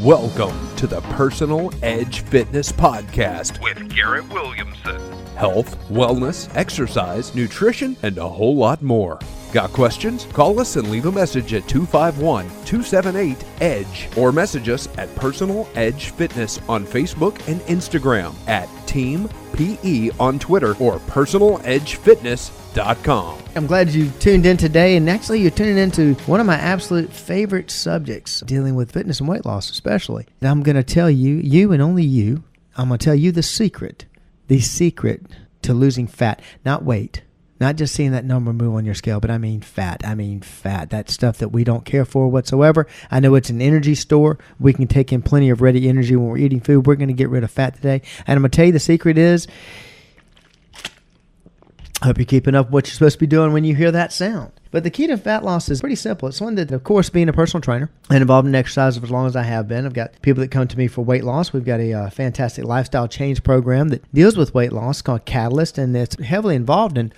Welcome to the Personal Edge Fitness Podcast with Garrett Williamson. Health, wellness, exercise, nutrition, and a whole lot more. Got questions? Call us and leave a message at 251-278-EDGE or message us at Personal Edge Fitness on Facebook and Instagram, at Team PE on Twitter, or personaledgefitness.com. I'm glad you tuned in today, and actually you're tuning into one of my absolute favorite subjects, dealing with fitness and weight loss especially. And I'm going to tell you and only you, I'm going to tell you the secret to losing fat, not weight. Not just seeing that number move on your scale, but I mean fat. That stuff that we don't care for whatsoever. I know it's an energy store. We can take in plenty of ready energy when we're eating food. We're going to get rid of fat today. And I'm going to tell you the secret is, I hope you're keeping up with what you're supposed to be doing when you hear that sound. But the key to fat loss is pretty simple. It's one that, of course, being a personal trainer and involved in exercise for as long as I have been, I've got people that come to me for weight loss. We've got a fantastic lifestyle change program that deals with weight loss called Catalyst, and it's heavily involved in.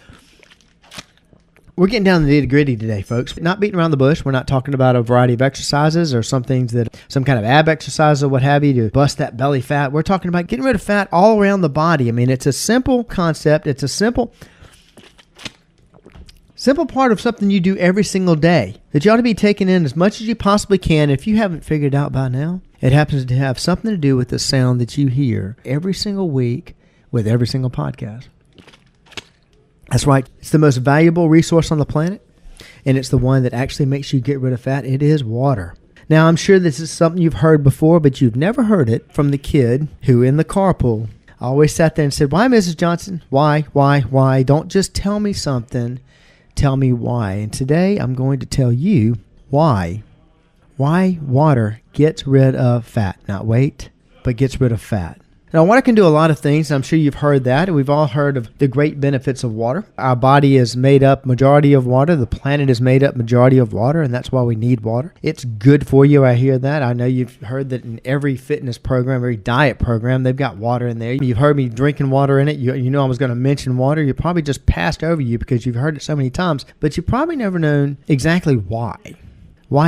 We're getting down to the nitty-gritty today, folks. Not beating around the bush. We're not talking about a variety of exercises or some things that, some kind of ab exercise or what have you to bust that belly fat. We're talking about getting rid of fat all around the body. I mean, it's a simple concept. It's a simple part of something you do every single day that you ought to be taking in as much as you possibly can. If you haven't figured it out by now, it happens to have something to do with the sound that you hear every single week with every single podcast. That's right. It's the most valuable resource on the planet, and it's the one that actually makes you get rid of fat. It is water. Now, I'm sure this is something you've heard before, but you've never heard it from the kid who in the carpool always sat there and said, "Why, Mrs. Johnson? Why? Don't just tell me something. Tell me why." And today I'm going to tell you why. Why water gets rid of fat. Not weight, but gets rid of fat. Now, water can do a lot of things. I'm sure you've heard that. We've all heard of the great benefits of water. Our body is made up majority of water. The planet is made up majority of water, and that's why we need water. It's good for you. I hear that. I know you've heard that in every fitness program, every diet program, they've got water in there. You've heard me drinking water in it. You know I was going to mention water. You probably just passed over you because you've heard it so many times, but you've probably never known exactly why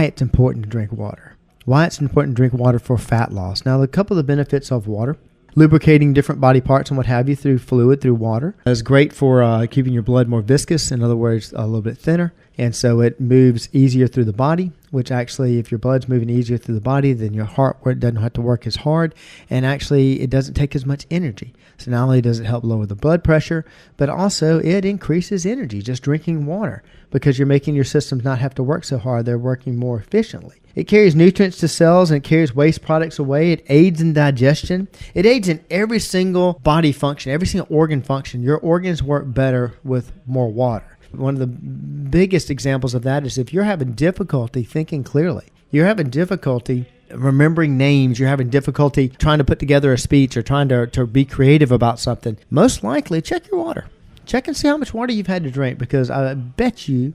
it's important to drink water. Why it's important to drink water for fat loss. Now, a couple of the benefits of water: lubricating different body parts and what have you through fluid, through water. It's great for keeping your blood more viscous, in other words, a little bit thinner. And so it moves easier through the body, which actually, if your blood's moving easier through the body, then your heart doesn't have to work as hard. And actually, it doesn't take as much energy. So not only does it help lower the blood pressure, but also it increases energy, just drinking water, because you're making your systems not have to work so hard. They're working more efficiently. It carries nutrients to cells and it carries waste products away. It aids in digestion. It aids in every single body function, every single organ function. Your organs work better with more water. One of the biggest examples of that is if you're having difficulty thinking clearly, you're having difficulty remembering names, you're having difficulty trying to put together a speech or trying to be creative about something, most likely check your water. Check and see how much water you've had to drink, because I bet you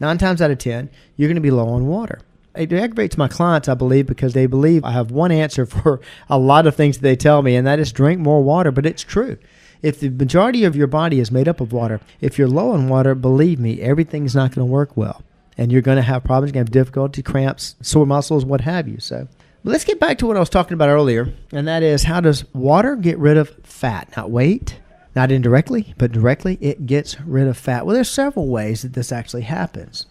9 times out of 10, you're going to be low on water. It aggravates my clients, I believe, because they believe I have one answer for a lot of things that they tell me, and that is drink more water. But it's true. If the majority of your body is made up of water, if you're low on water, believe me, everything's not going to work well. And you're going to have problems. You're going to have difficulty, cramps, sore muscles, what have you. So let's get back to what I was talking about earlier, and that is, how does water get rid of fat? Not weight, not indirectly, but directly, it gets rid of fat. Well, there's several ways that this actually happens.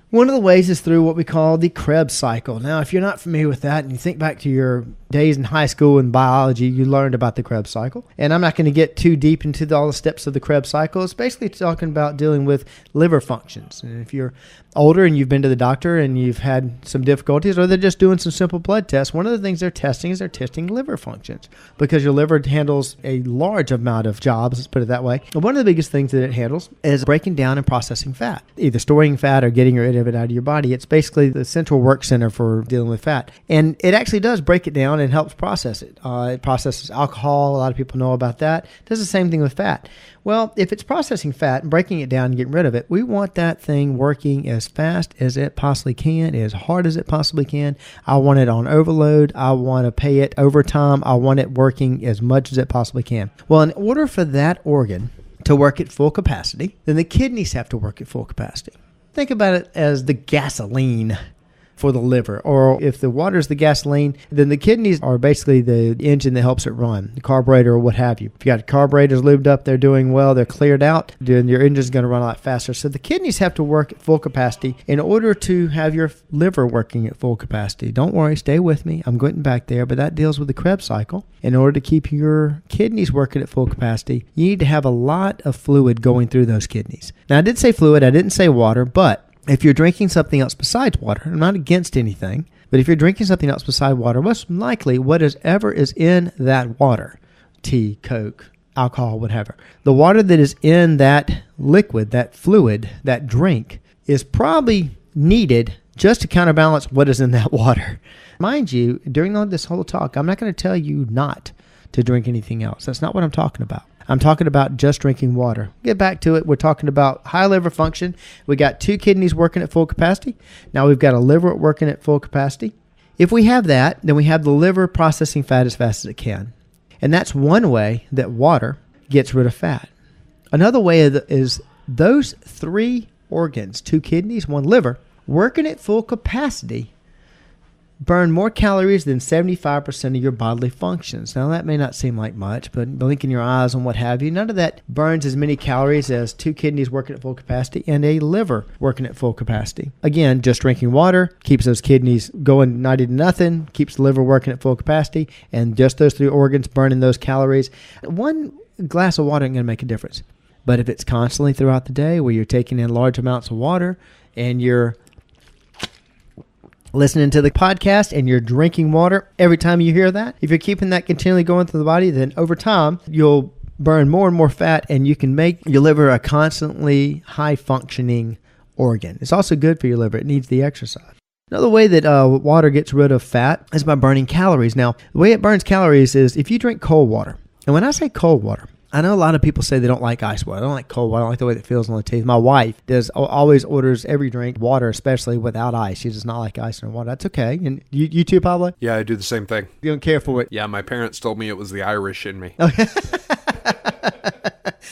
One of the ways is through what we call the Krebs cycle. Now, if you're not familiar with that and you think back to your days in high school in biology, you learned about the Krebs cycle. And I'm not going to get too deep into all the steps of the Krebs cycle. It's basically talking about dealing with liver functions. And if you're older and you've been to the doctor and you've had some difficulties, or they're just doing some simple blood tests, one of the things they're testing is they're testing liver functions, because your liver handles a large amount of jobs, let's put it that way. And one of the biggest things that it handles is breaking down and processing fat, either storing fat or getting rid of it out of your body. It's basically the central work center for dealing with fat. And it actually does break it down and helps process it. It processes alcohol. A lot of people know about that. It does the same thing with fat. Well, if it's processing fat and breaking it down and getting rid of it, we want that thing working as fast as it possibly can, as hard as it possibly can. I want it on overload. I want to pay it overtime. I want it working as much as it possibly can. Well, in order for that organ to work at full capacity, then the kidneys have to work at full capacity. Think about it as the gasoline for the liver. Or if the water is the gasoline, then the kidneys are basically the engine that helps it run, the carburetor or what have you. If you got carburetors lubed up, they're doing well, they're cleared out, then your engine's going to run a lot faster. So the kidneys have to work at full capacity in order to have your liver working at full capacity. Don't worry, stay with me. I'm going back there, but that deals with the Krebs cycle. In order to keep your kidneys working at full capacity, you need to have a lot of fluid going through those kidneys. Now, I did say fluid, I didn't say water, but if you're drinking something else besides water, I'm not against anything, but if you're drinking something else besides water, most likely whatever is in that water, tea, Coke, alcohol, whatever, the water that is in that liquid, that fluid, that drink, is probably needed just to counterbalance what is in that water. Mind you, during this whole talk, I'm not going to tell you not to drink anything else. That's not what I'm talking about. I'm talking about just drinking water. Get back to it. We're talking about high liver function. We got 2 kidneys working at full capacity. Now we've got a liver working at full capacity. If we have that, then we have the liver processing fat as fast as it can. And that's one way that water gets rid of fat. Another way is those 3 organs, 2 kidneys, 1 liver, working at full capacity burn more calories than 75% of your bodily functions. Now, that may not seem like much, but blinking your eyes and what have you, none of that burns as many calories as 2 kidneys working at full capacity and a liver working at full capacity. Again, just drinking water keeps those kidneys going 90 to nothing, keeps the liver working at full capacity, and just those 3 organs burning those calories. 1 glass of water ain't going to make a difference. But if it's constantly throughout the day where you're taking in large amounts of water and you're listening to the podcast and you're drinking water every time you hear that, if you're keeping that continually going through the body, then over time you'll burn more and more fat and you can make your liver a constantly high functioning organ. It's also good for your liver. It needs the exercise. Another way that water gets rid of fat is by burning calories. Now, the way it burns calories is if you drink cold water. And when I say cold water, I know a lot of people say they don't like ice water. I don't like cold water. I don't like the way it feels on the teeth. My wife always orders every drink, water especially, without ice. She does not like ice in her water. That's okay. And you too, Pablo? Yeah, I do the same thing. You don't care for it? Yeah, my parents told me it was the Irish in me. Okay.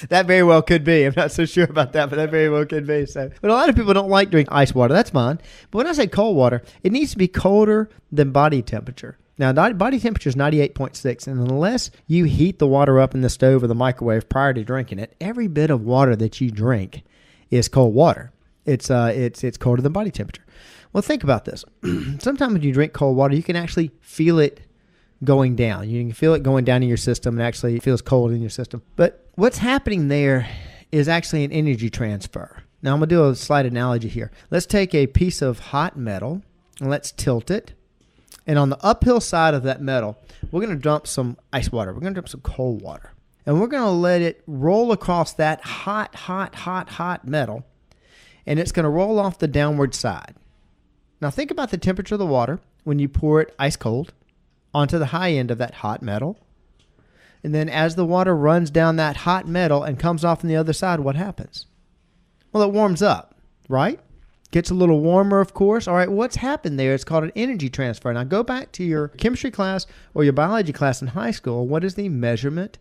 That very well could be. I'm not so sure about that, but that very well could be. So, but a lot of people don't like drinking ice water. That's fine. But when I say cold water, it needs to be colder than body temperature. Now, body temperature is 98.6, and unless you heat the water up in the stove or the microwave prior to drinking it, every bit of water that you drink is cold water. It's colder than body temperature. Well, think about this. Sometimes when you drink cold water, you can actually feel it going down. You can feel it going down in your system, and actually it feels cold in your system. But what's happening there is actually an energy transfer. Now, I'm going to do a slight analogy here. Let's take a piece of hot metal, and let's tilt it. And on the uphill side of that metal, we're going to dump some ice water. We're going to dump some cold water. And we're going to let it roll across that hot metal. And it's going to roll off the downward side. Now think about the temperature of the water when you pour it ice cold onto the high end of that hot metal. And then as the water runs down that hot metal and comes off on the other side, what happens? Well, it warms up, right? Gets a little warmer, of course. All right, what's happened there? It's called an energy transfer. Now, go back to your chemistry class or your biology class in high school. What is the measurement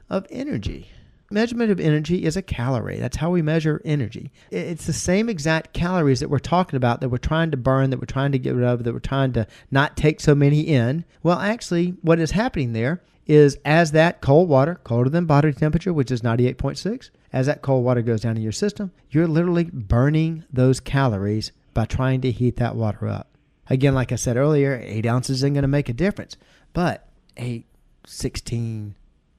of energy? Measurement of energy is a calorie. That's how we measure energy. It's the same exact calories that we're talking about, that we're trying to burn, that we're trying to get rid of, that we're trying to not take so many in. Well, actually, what is happening there is as that cold water, colder than body temperature, which is 98.6, as that cold water goes down in your system, you're literally burning those calories by trying to heat that water up. Again, like I said earlier, 8 ounces isn't going to make a difference. But 8, 16,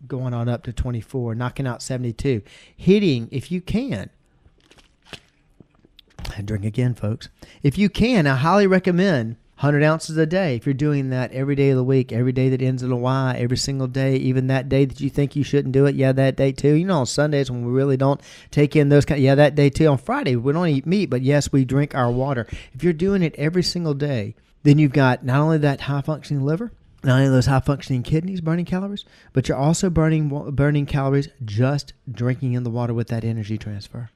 going on up to 24, knocking out 72. Hitting, if you can. Drink again, folks. If you can, I highly recommend 100 ounces a day. If you're doing that every day of the week, every day that ends in a Y, every single day, even that day that you think you shouldn't do it, yeah, that day too. You know, on Sundays when we really don't take in those kind, yeah, that day too. On Friday, we don't eat meat, but yes, we drink our water. If you're doing it every single day, then you've got not only that high-functioning liver, not only those high-functioning kidneys burning calories, but you're also burning calories just drinking in the water with that energy transfer.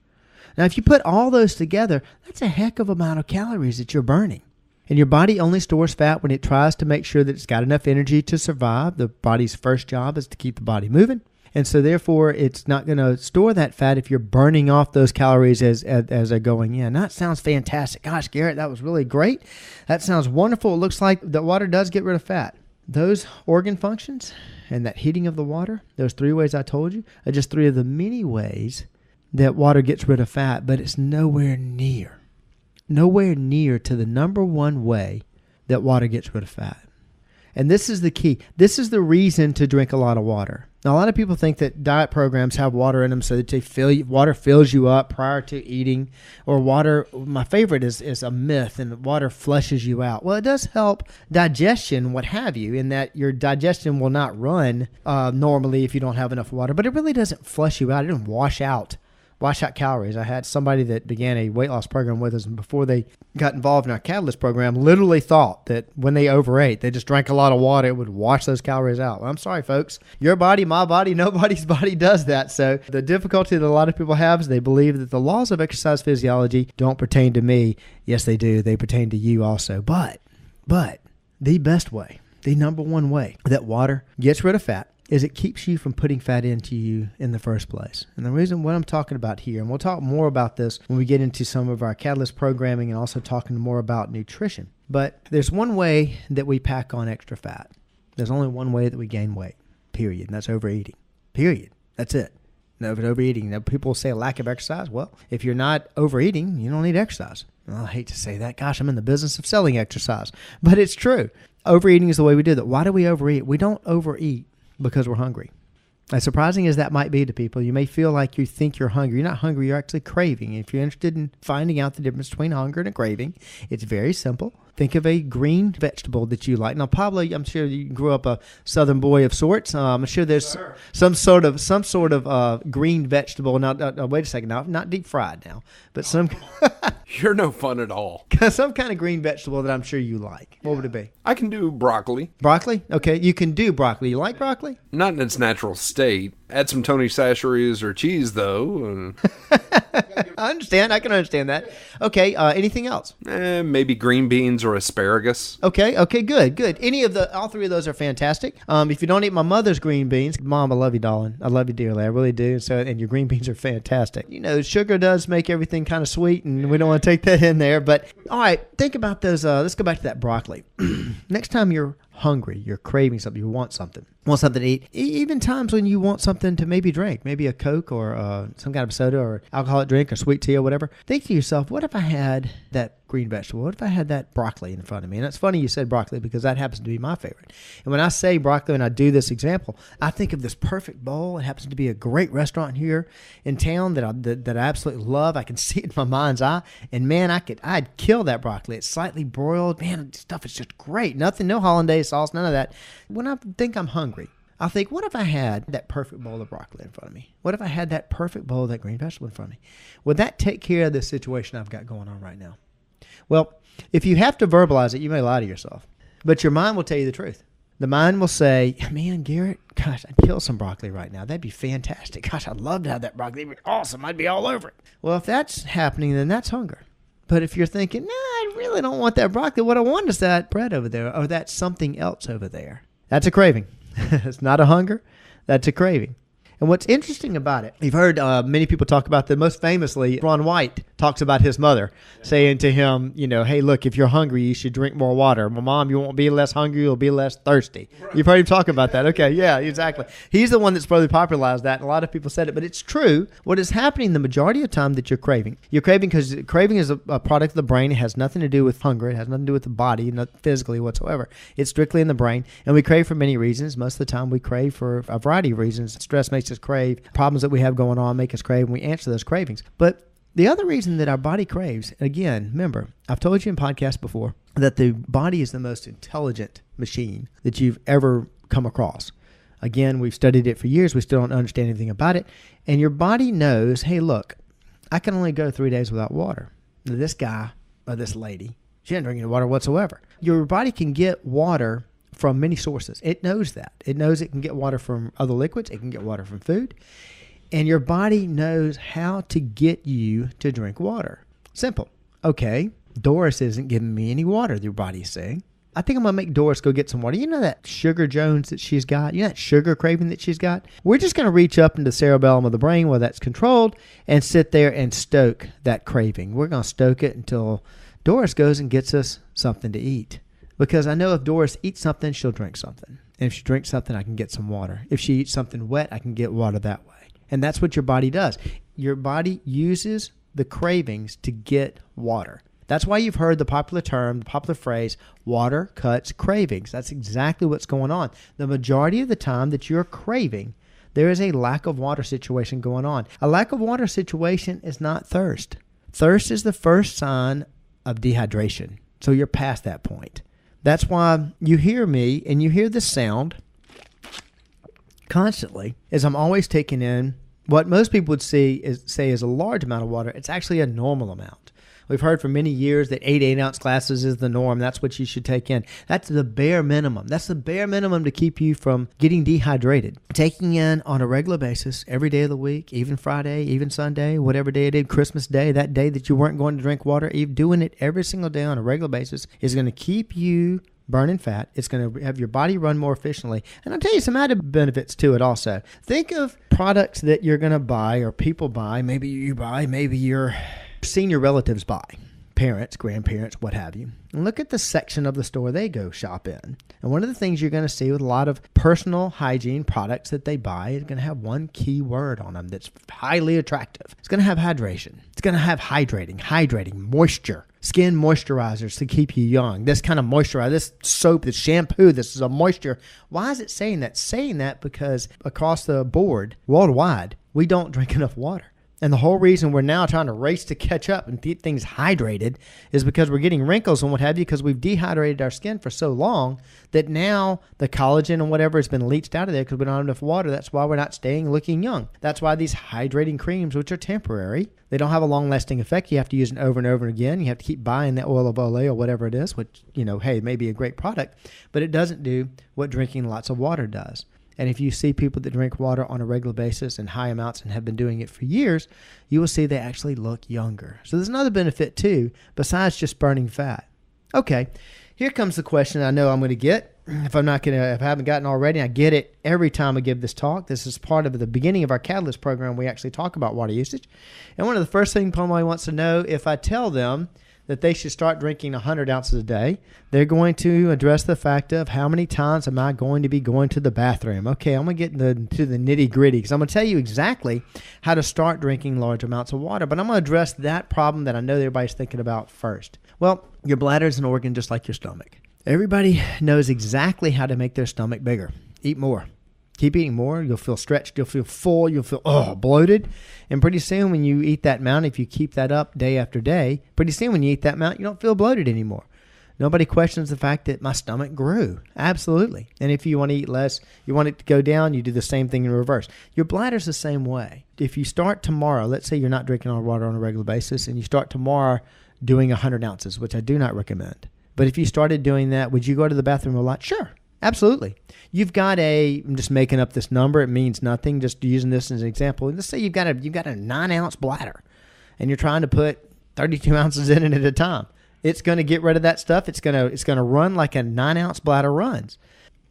Now, if you put all those together, that's a heck of amount of calories that you're burning. And your body only stores fat when it tries to make sure that it's got enough energy to survive. The body's first job is to keep the body moving. And so therefore, it's not going to store that fat if you're burning off those calories as they're going in. That sounds fantastic. Gosh, Garrett, that was really great. That sounds wonderful. It looks like the water does get rid of fat. Those organ functions and that heating of the water, those 3 ways I told you, are just 3 of the many ways that water gets rid of fat, but it's nowhere near to the number 1 way that water gets rid of fat. And this is the key. This is the reason to drink a lot of water. Now, a lot of people think that diet programs have water in them so that water fills you up prior to eating, or water, my favorite is a myth, and water flushes you out. Well, it does help digestion, what have you, in that your digestion will not run normally if you don't have enough water, but it really doesn't flush you out. It doesn't wash out calories. I had somebody that began a weight loss program with us, and before they got involved in our Catalyst program, literally thought that when they overate, they just drank a lot of water, it would wash those calories out. Well, I'm sorry, folks. Your body, my body, nobody's body does that. So the difficulty that a lot of people have is they believe that the laws of exercise physiology don't pertain to me. Yes, they do. They pertain to you also. But the best way, the number 1 way that water gets rid of fat, is it keeps you from putting fat into you in the first place. And the reason what I'm talking about here, and we'll talk more about this when we get into some of our Catalyst programming and also talking more about nutrition. But there's one way that we pack on extra fat. There's only one way that we gain weight, period. And that's overeating, period. That's it. No, but overeating. Now, people say a lack of exercise. Well, if you're not overeating, you don't need exercise. Well, I hate to say that. Gosh, I'm in the business of selling exercise. But it's true. Overeating is the way we do that. Why do we overeat? We don't overeat because we're hungry. As surprising as that might be to people, you may feel like you think you're hungry. You're not hungry, you're actually craving. If you're interested in finding out the difference between hunger and a craving, it's very simple. Think of a green vegetable that you like. Now, Pablo, I'm sure you grew up a Southern boy of sorts. I'm sure there's some sort of green vegetable. Now, wait a second. Now, not deep fried now, but some. You're no fun at all. Some kind of green vegetable that I'm sure you like. What would it be? I can do broccoli. Broccoli? Okay, you can do broccoli. You like broccoli? Not in its natural state. Add some Tony Chachere's or cheese, though. And I understand. I can understand that. Okay, anything else? Maybe green beans or asparagus. Okay, good. All 3 of those are fantastic. If you don't eat my mother's green beans, Mom, I love you, darling. I love you dearly. I really do. And your green beans are fantastic. You know, sugar does make everything kind of sweet, and we don't want to take that in there. But, all right, think about those. Let's go back to that broccoli. Next time you're hungry, you're craving something, you want something to eat, even times when you want something to maybe drink, maybe a Coke or some kind of soda or alcoholic drink or sweet tea or whatever, think to yourself, what if I had that green vegetable? What if I had that broccoli in front of me? And it's funny you said broccoli because that happens to be my favorite. And when I say broccoli and I do this example, I think of this perfect bowl. It happens to be a great restaurant here in town that I absolutely love. I can see it in my mind's eye. And man, I'd kill that broccoli. It's slightly broiled. Man, stuff is just great. Nothing, no hollandaise sauce, none of that. When I think I'm hungry, I think, what if I had that perfect bowl of broccoli in front of me? What if I had that perfect bowl of that green vegetable in front of me? Would that take care of the situation I've got going on right now? Well, if you have to verbalize it, you may lie to yourself. But your mind will tell you the truth. The mind will say, man, Garrett, gosh, I'd kill some broccoli right now. That'd be fantastic. Gosh, I'd love to have that broccoli. It'd be awesome. I'd be all over it. Well, if that's happening, then that's hunger. But if you're thinking, I really don't want that broccoli. What I want is that bread over there or that something else over there. That's a craving. It's not a hunger. That's a craving. And what's interesting about it, you've heard many people talk about that. Most famously, Ron White talks about his mother saying to him, hey, look, if you're hungry, you should drink more water. Well, Mom, you won't be less hungry, you'll be less thirsty. Right. You've heard him talk about that. Okay, yeah, exactly. He's the one that's probably popularized that, and a lot of people said it, but it's true. What is happening the majority of the time that you're craving because craving is a product of the brain. It has nothing to do with hunger. It has nothing to do with the body, not physically whatsoever. It's strictly in the brain, and we crave for many reasons. Most of the time we crave for a variety of reasons. Stress makes us crave. Problems that we have going on make us crave, and we answer those cravings. But the other reason that our body craves, again, remember, I've told you in podcasts before that the body is the most intelligent machine that you've ever come across. Again, we've studied it for years. We still don't understand anything about it. And your body knows, hey, look, I can only go 3 days without water. Now, this guy or this lady, she didn't drink any water whatsoever. Your body can get water from many sources. It knows that. It knows it can get water from other liquids. It can get water from food. And your body knows how to get you to drink water. Simple. Okay, Doris isn't giving me any water, your body is saying. I think I'm going to make Doris go get some water. You know that sugar Jones that she's got? You know that sugar craving that she's got? We're just going to reach up into the cerebellum of the brain where that's controlled and sit there and stoke that craving. We're going to stoke it until Doris goes and gets us something to eat. Because I know if Doris eats something, she'll drink something. And if she drinks something, I can get some water. If she eats something wet, I can get water that way. And that's what your body does. Your body uses the cravings to get water. That's why you've heard the popular term, the popular phrase, water cuts cravings. That's exactly what's going on. The majority of the time that you're craving, there is a lack of water situation going on. A lack of water situation is not thirst. Thirst is the first sign of dehydration. So you're past that point. That's why you hear me and you hear the sound constantly, as I'm always taking in what most people would say is a large amount of water. It's actually a normal amount. We've heard for many years that 8-ounce glasses is the norm. That's what you should take in. That's the bare minimum. That's the bare minimum to keep you from getting dehydrated. Taking in on a regular basis, every day of the week, even Friday, even Sunday, whatever day it is, Christmas Day, that day that you weren't going to drink water, even doing it every single day on a regular basis is going to keep you burning fat. It's going to have your body run more efficiently. And I'll tell you some added benefits to it also. Think of products that you're going to buy or people buy. Maybe you buy, maybe your senior relatives buy. Parents, grandparents, what have you. And look at the section of the store they go shop in. And one of the things you're going to see with a lot of personal hygiene products that they buy is going to have one key word on them that's highly attractive. It's going to have hydration. It's going to have hydrating, moisture. Skin moisturizers to keep you young. This kind of moisturizer, this soap, this shampoo, this is a moisture. Why is it saying that? Saying that because across the board, worldwide, we don't drink enough water. And the whole reason we're now trying to race to catch up and keep things hydrated is because we're getting wrinkles and what have you because we've dehydrated our skin for so long that now the collagen and whatever has been leached out of there because we don't have enough water. That's why we're not staying looking young. That's why these hydrating creams, which are temporary, they don't have a long-lasting effect. You have to use it over and over again. You have to keep buying that oil of Olay or whatever it is, which, hey, may be a great product, but it doesn't do what drinking lots of water does. And if you see people that drink water on a regular basis in high amounts and have been doing it for years, you will see they actually look younger. So there's another benefit too, besides just burning fat. Okay, here comes the question I know I'm going to get. If I haven't gotten already, I get it every time I give this talk. This is part of the beginning of our Catalyst program. We actually talk about water usage. And one of the first things somebody wants to know, if I tell them that they should start drinking 100 ounces a day, they're going to address the fact of how many times am I going to be going to the bathroom? Okay, I'm going to get into the nitty-gritty because I'm going to tell you exactly how to start drinking large amounts of water, but I'm going to address that problem that I know everybody's thinking about first. Well, your bladder is an organ just like your stomach. Everybody knows exactly how to make their stomach bigger. Eat more. Keep eating more, you'll feel stretched, you'll feel full, you'll feel bloated. And pretty soon when you eat that amount, if you keep that up day after day, pretty soon when you eat that amount, you don't feel bloated anymore. Nobody questions the fact that my stomach grew. Absolutely. And if you want to eat less, you want it to go down, you do the same thing in reverse. Your bladder's the same way. If you start tomorrow, let's say you're not drinking all water on a regular basis, and you start tomorrow doing 100 ounces, which I do not recommend. But if you started doing that, would you go to the bathroom a lot? Sure. Absolutely. You've got I'm just making up this number. It means nothing. Just using this as an example. Let's say you've got a 9-ounce bladder and you're trying to put 32 ounces in it at a time. It's going to get rid of that stuff. It's going to run like a 9-ounce bladder runs.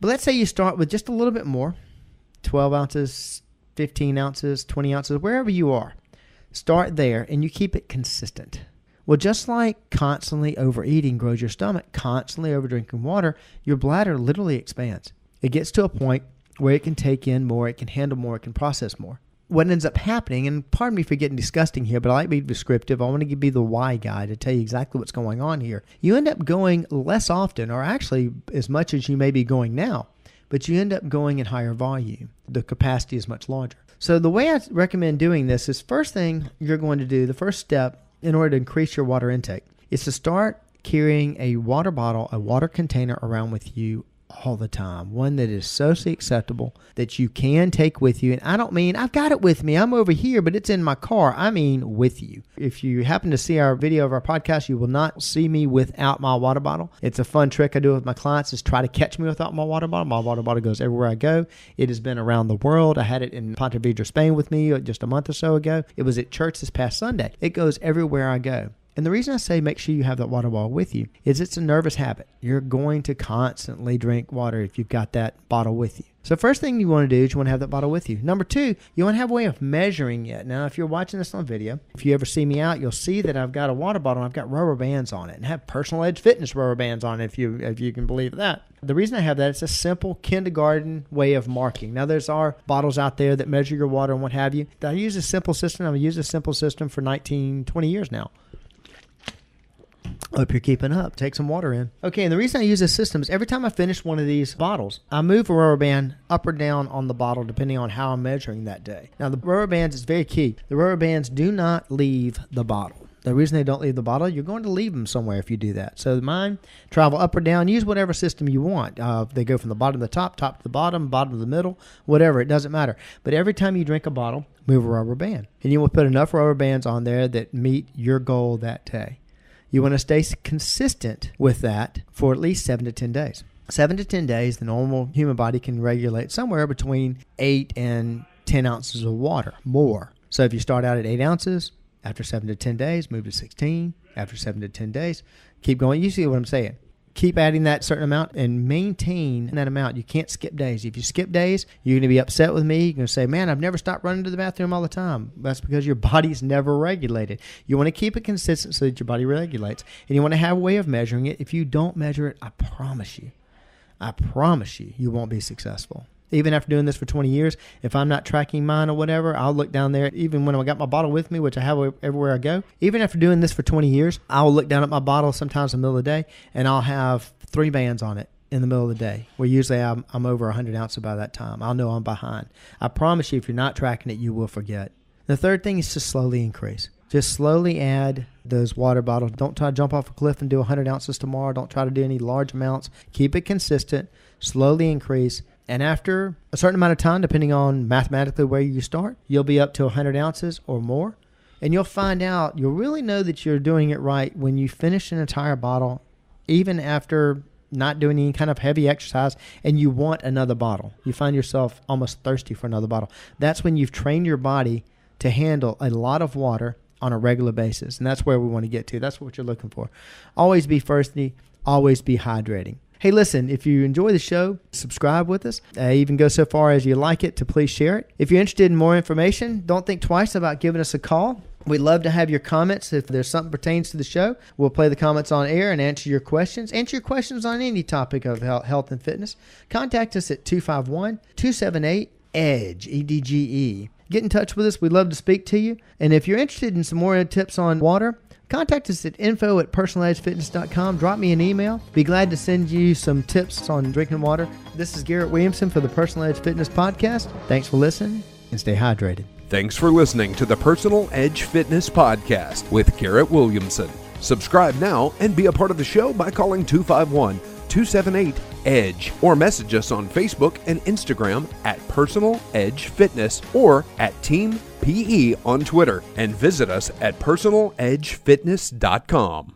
But let's say you start with just a little bit more, 12 ounces, 15 ounces, 20 ounces, wherever you are. Start there and you keep it consistent. Well, just like constantly overeating grows your stomach, constantly overdrinking water, your bladder literally expands. It gets to a point where it can take in more, it can handle more, it can process more. What ends up happening, and pardon me for getting disgusting here, but I like to be descriptive. I want to be the why guy to tell you exactly what's going on here. You end up going less often, or actually as much as you may be going now, but you end up going in higher volume. The capacity is much larger. So the way I recommend doing this is first thing you're going to do, the first step, in order to increase your water intake, is to start carrying a water bottle, a water container around with you all the time. One that is socially acceptable that you can take with you. And I don't mean I've got it with me, I'm over here, but it's in my car. I mean with you. If you happen to see our video of our podcast, you will not see me without my water bottle. It's a fun trick I do with my clients is try to catch me without my water bottle. My water bottle goes everywhere I go. It has been around the world. I had it in Pontevedra, Spain with me just a month or so ago. It was at church this past Sunday. It goes everywhere I go. And the reason I say make sure you have that water bottle with you is it's a nervous habit. You're going to constantly drink water if you've got that bottle with you. So first thing you want to do is you want to have that bottle with you. Number two, you want to have a way of measuring it. Now, if you're watching this on video, if you ever see me out, you'll see that I've got a water bottle and I've got rubber bands on it and have Personal Edge Fitness rubber bands on it, if you can believe that. The reason I have that, it's a simple kindergarten way of marking. Now, there's our bottles out there that measure your water and what have you. I use a simple system. I've used a simple system for 20 years now. Hope you're keeping up. Take some water in. Okay, and the reason I use this system is every time I finish one of these bottles, I move a rubber band up or down on the bottle depending on how I'm measuring that day. Now, the rubber bands is very key. The rubber bands do not leave the bottle. The reason they don't leave the bottle, you're going to leave them somewhere if you do that. So mine travel up or down. Use whatever system you want. They go from the bottom to the top to the bottom to the middle, whatever. It doesn't matter. But every time you drink a bottle, move a rubber band. And you will put enough rubber bands on there that meet your goal that day. You want to stay consistent with that for at least 7 to 10 days. 7 to 10 days, the normal human body can regulate somewhere between 8 and 10 ounces of water, more. So if you start out at 8 ounces, after 7 to 10 days, move to 16. After 7 to 10 days, keep going. You see what I'm saying. Keep adding that certain amount and maintain that amount. You can't skip days. If you skip days, you're going to be upset with me. You're going to say, man, I've never stopped running to the bathroom all the time. That's because your body's never regulated. You want to keep it consistent so that your body regulates. And you want to have a way of measuring it. If you don't measure it, I promise you, you won't be successful. Even after doing this for 20 years, if I'm not tracking mine or whatever, I'll look down there. Even when I got my bottle with me, which I have everywhere I go, even after doing this for 20 years, I'll look down at my bottle sometimes in the middle of the day, and I'll have 3 bands on it in the middle of the day, where usually I'm over 100 ounces by that time. I'll know I'm behind. I promise you, if you're not tracking it, you will forget. The third thing is to slowly increase. Just slowly add those water bottles. Don't try to jump off a cliff and do 100 ounces tomorrow. Don't try to do any large amounts. Keep it consistent. Slowly increase. And after a certain amount of time, depending on mathematically where you start, you'll be up to 100 ounces or more. And you'll find out, you'll really know that you're doing it right when you finish an entire bottle, even after not doing any kind of heavy exercise, and you want another bottle. You find yourself almost thirsty for another bottle. That's when you've trained your body to handle a lot of water on a regular basis. And that's where we want to get to. That's what you're looking for. Always be thirsty. Always be hydrating. Hey, listen, if you enjoy the show, subscribe with us. Even go so far as you like it to please share it. If you're interested in more information, don't think twice about giving us a call. We'd love to have your comments. If there's something pertains to the show, we'll play the comments on air and answer your questions. Answer your questions on any topic of health and fitness. Contact us at 251-278-EDGE, E-D-G-E. Get in touch with us. We'd love to speak to you. And if you're interested in some more tips on water, contact us at info@personaledgefitness.com. Drop me an email. Be glad to send you some tips on drinking water. This is Garrett Williamson for the Personal Edge Fitness Podcast. Thanks for listening and stay hydrated. Thanks for listening to the Personal Edge Fitness Podcast with Garrett Williamson. Subscribe now and be a part of the show by calling 251-278-EDGE or message us on Facebook and Instagram at Personal Edge Fitness or at Team PE on Twitter, and visit us at personaledgefitness.com.